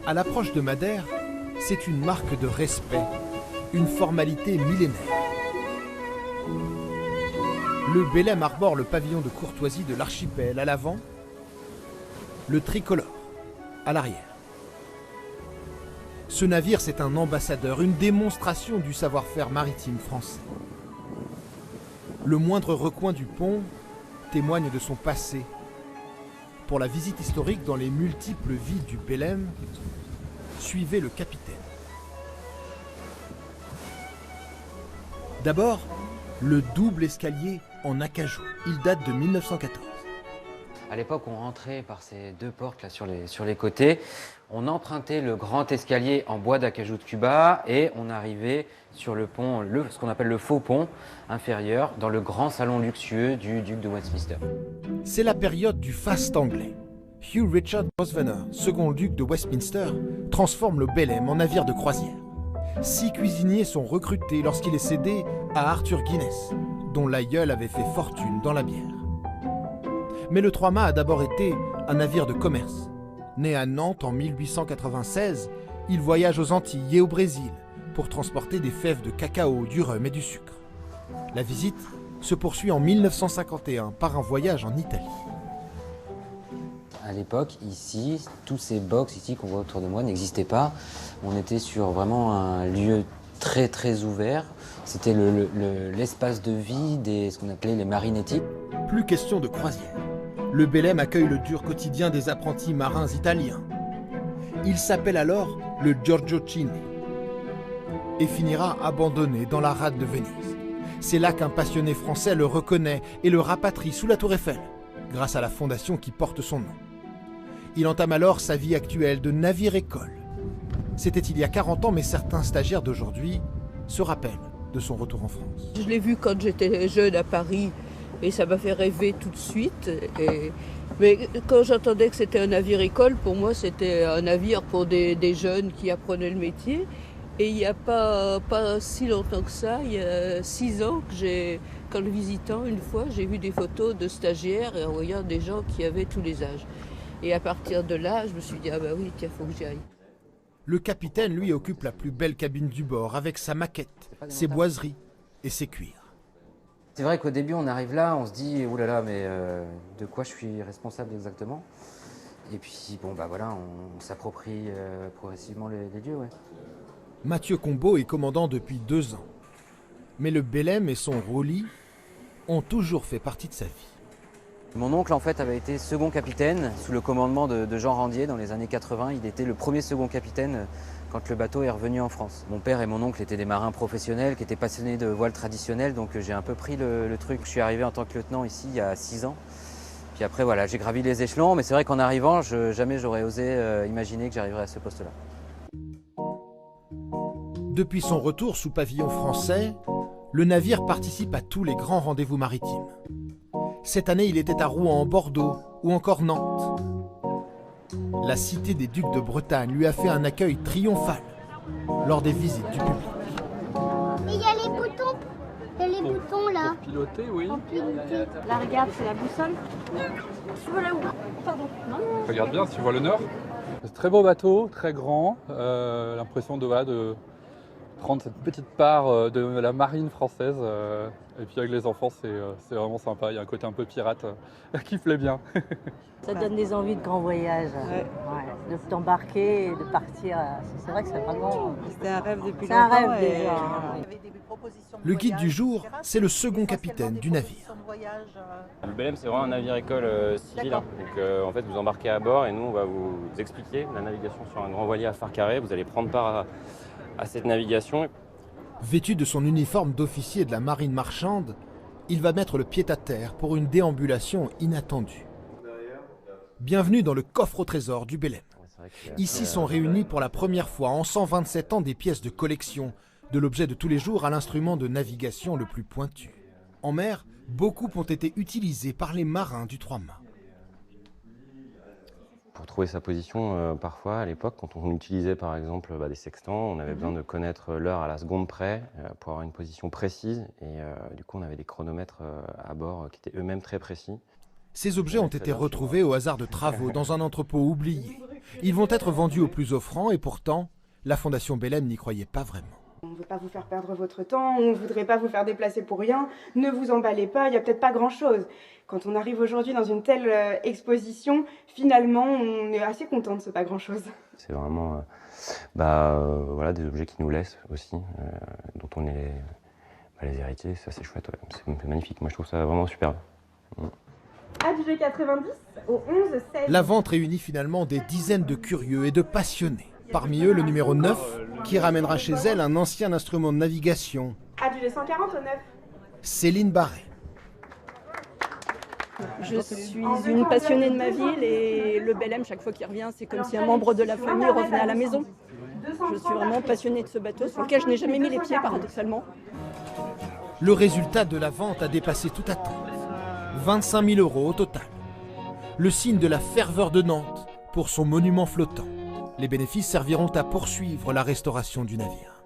À l'approche de Madère, c'est une marque de respect, une formalité millénaire. Le Belem arbore le pavillon de courtoisie de l'archipel à l'avant, le tricolore à l'arrière. Ce navire, c'est un ambassadeur, une démonstration du savoir-faire maritime français. Le moindre recoin du pont témoigne de son passé. Pour la visite historique dans les multiples vies du Belem, suivez le capitaine. D'abord, le double escalier en acajou. Il date de 1914. À l'époque, on rentrait par ces deux portes là sur les côtés. On empruntait le grand escalier en bois d'acajou de Cuba et on arrivait sur le pont, ce qu'on appelle le faux pont inférieur, dans le grand salon luxueux du duc de Westminster. C'est la période du faste anglais. Hugh Richard Grosvenor, second duc de Westminster, transforme le Belem en navire de croisière. 6 cuisiniers sont recrutés lorsqu'il est cédé à Arthur Guinness, dont l'aïeul avait fait fortune dans la bière. Mais le Trois-Mâts a d'abord été un navire de commerce. Né à Nantes en 1896, il voyage aux Antilles et au Brésil pour transporter des fèves de cacao, du rhum et du sucre. La visite se poursuit en 1951 par un voyage en Italie. À l'époque, ici, tous ces box ici qu'on voit autour de moi n'existaient pas. On était sur vraiment un lieu très très ouvert. C'était l'espace de vie ce qu'on appelait les marinetti. Plus question de croisière. Le Belem accueille le dur quotidien des apprentis marins italiens. Il s'appelle alors le Giorgio Cini et finira abandonné dans la rade de Venise. C'est là qu'un passionné français le reconnaît et le rapatrie sous la Tour Eiffel, grâce à la fondation qui porte son nom. Il entame alors sa vie actuelle de navire-école. C'était il y a 40 ans, mais certains stagiaires d'aujourd'hui se rappellent de son retour en France. Je l'ai vu quand j'étais jeune à Paris et ça m'a fait rêver tout de suite. Mais quand j'entendais que c'était un navire-école, pour moi c'était un navire pour des jeunes qui apprenaient le métier. Et il n'y a pas si longtemps que ça, il y a 6 ans qu'en le visitant une fois, j'ai vu des photos de stagiaires et en voyant des gens qui avaient tous les âges. Et à partir de là, je me suis dit, ah bah oui, tiens, faut que j'y aille. Le capitaine, lui, occupe la plus belle cabine du bord avec sa maquette, ses boiseries et ses cuirs. C'est vrai qu'au début, on arrive là, on se dit, oulala, mais de quoi je suis responsable exactement? Et puis, bon, bah voilà, on s'approprie progressivement les lieux, ouais. Mathieu Combeau est commandant depuis 2 ans. Mais le Belem et son roulis ont toujours fait partie de sa vie. Mon oncle, en fait, avait été second capitaine sous le commandement de Jean Randier dans les années 80. Il était le premier second capitaine quand le bateau est revenu en France. Mon père et mon oncle étaient des marins professionnels qui étaient passionnés de voile traditionnel, donc j'ai un peu pris le truc. Je suis arrivé en tant que lieutenant ici il y a 6 ans. Puis après, voilà, j'ai gravi les échelons, mais c'est vrai qu'en arrivant, jamais j'aurais osé imaginer que j'arriverais à ce poste-là. Depuis son retour sous pavillon français, le navire participe à tous les grands rendez-vous maritimes. Cette année, il était à Rouen, Bordeaux ou encore Nantes. La cité des ducs de Bretagne lui a fait un accueil triomphal lors des visites du public. Et il y a les boutons. Il y a les boutons là. Pour piloter, oui. Pour piloter. Là, regarde, c'est la boussole. Tu vois là où? Pardon. Non. Regarde bien si tu vois le nord. C'est un très beau bateau, très grand. L'impression de prendre cette petite part de la marine française. Et puis avec les enfants, c'est vraiment sympa. Il y a un côté un peu pirate qui plaît bien. Ça donne des envies de grand voyage, ouais. De t'embarquer et de partir. C'est vrai que c'est vraiment... C'était un rêve depuis C'est un longtemps. rêve déjà. Le guide du jour, c'est le second capitaine du navire. Le Belem, c'est vraiment un navire-école civil. Donc en fait, vous embarquez à bord et nous, on va vous expliquer la navigation sur un grand voilier à phare carré. Vous allez prendre part à cette navigation. Vêtu de son uniforme d'officier de la marine marchande, il va mettre le pied à terre pour une déambulation inattendue. Bienvenue dans le coffre au trésor du Belem. Ici sont réunies pour la première fois en 127 ans des pièces de collection, de l'objet de tous les jours à l'instrument de navigation le plus pointu. En mer, beaucoup ont été utilisés par les marins du Trois-Mâts. Pour trouver sa position, parfois, à l'époque, quand on utilisait par exemple des sextants, on avait besoin de connaître l'heure à la seconde près pour avoir une position précise. Et du coup, on avait des chronomètres à bord qui étaient eux-mêmes très précis. Ces objets ont été retrouvés au hasard de travaux dans un entrepôt oublié. Ils vont être vendus aux plus offrants et pourtant, la Fondation Belém n'y croyait pas vraiment. On ne veut pas vous faire perdre votre temps, on ne voudrait pas vous faire déplacer pour rien, ne vous emballez pas, il n'y a peut-être pas grand-chose. Quand on arrive aujourd'hui dans une telle exposition, finalement, on est assez content de ce pas grand-chose. C'est vraiment voilà, des objets qui nous laissent aussi, dont on est les héritiers, ça c'est chouette, ouais. C'est magnifique, moi je trouve ça vraiment super. Adjugé 90 au 11-16. La vente réunit finalement des dizaines de curieux et de passionnés. Parmi eux, le numéro 9, qui ramènera chez elle un ancien instrument de navigation. Adjugé 140 au 9. Céline Barret. Je suis une passionnée de ma ville et le Belém, chaque fois qu'il revient, c'est comme si un membre de la famille revenait à la maison. Je suis vraiment passionnée de ce bateau sur lequel je n'ai jamais mis les pieds, paradoxalement. Le résultat de la vente a dépassé toute attente. 25 000 € au total. Le signe de la ferveur de Nantes pour son monument flottant. Les bénéfices serviront à poursuivre la restauration du navire.